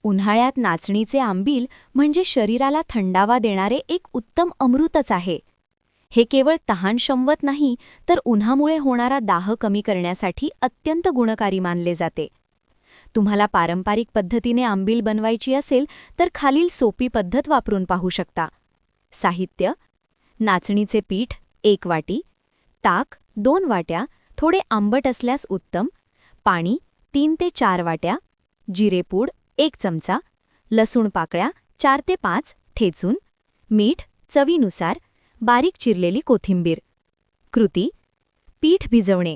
उन्हाळ्यात नाचणीचे आंबील म्हणजे शरीराला थंडावा देणारे एक उत्तम अमृतच आहे. हे केवळ तहान शमवत नाही, तर उन्हामुळे होणारा दाह कमी करण्यासाठी अत्यंत गुणकारी मानले जाते. तुम्हाला पारंपरिक पद्धतीने आंबील बनवायची असेल तर खालील सोपी पद्धत वापरून पाहू शकता. साहित्य: नाचणीचे पीठ 1 वाटी, ताक 2 वाट्या, थोडे आंबट असल्यास उत्तम, पाणी 3 ते 4 वाट्या, जिरेपूड 1 चमचा, लसूण पाकळ्या 4 ते 5 ठेचून, मीठ चवीनुसार, बारीक चिरलेली कोथिंबीर. कृती: पीठ भिजवणे.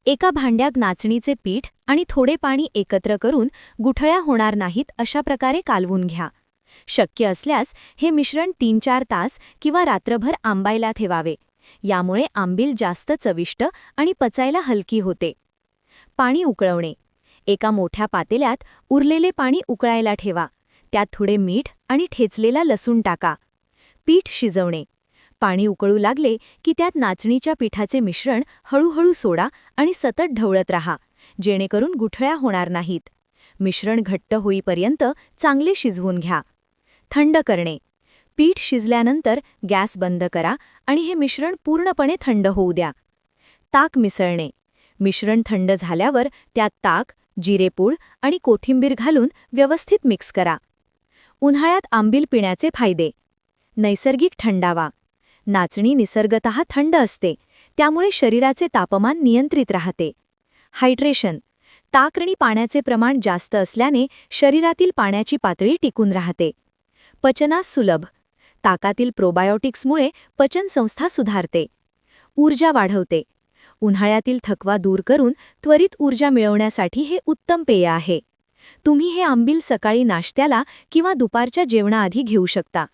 एका भांड्यात नाचणीचे पीठ आणि थोडे पाणी एकत्र करून गुठळ्या होणार नाहीत अशा प्रकारे कालवून घ्या. शक्य असल्यास हे मिश्रण 3-4 तास किंवा रात्रभर आंबायला ठेवावे. यामुळे आंबील जास्त चविष्ट आणि पचायला हलकी होते. पाणी उकळवणे. एका मोठ्या पातेल्यात उरलेले पाणी उकळायला ठेवा. त्यात थोडे मीठ आणि ठेचलेला लसूण टाका. पीठ शिजवणे. पाणी उकळू लागले की त्यात नाचणीच्या पिठाचे मिश्रण हळूहळू सोडा आणि सतत ढवळत राहा, जेणेकरून गुठळ्या होणार नाहीत. मिश्रण घट्ट होईपर्यंत चांगले शिजवून घ्या. थंड करणे. पीठ शिजल्यानंतर गॅस बंद करा आणि हे मिश्रण पूर्णपणे थंड होऊ द्या. ताक मिसळणे. मिश्रण थंड झाल्यावर त्यात ताक, जिरेपूड आणि कोथिंबीर घालून व्यवस्थित मिक्स करा. उन्हाळ्यात आंबील पिण्याचे फायदे. नैसर्गिक थंडावा. नाचणी निसर्गतः थंड असते, त्यामुळे शरीराचे तापमान नियंत्रित राहते. हायड्रेशन. ताक आणि पाण्याचे प्रमाण जास्त असल्याने शरीरातील पाण्याची पातळी टिकून राहते. पचनास सुलभ. ताकातील प्रोबायोटिक्समुळे पचनसंस्था सुधारते. ऊर्जा वाढवते. उन्हाळ्यातील थकवा दूर करून त्वरित ऊर्जा मिळवण्यासाठी हे उत्तम पेय आहे. तुम्ही हे आंबील सकाळी नाश्त्याला किंवा दुपारच्या जेवणाआधी घेऊ शकता.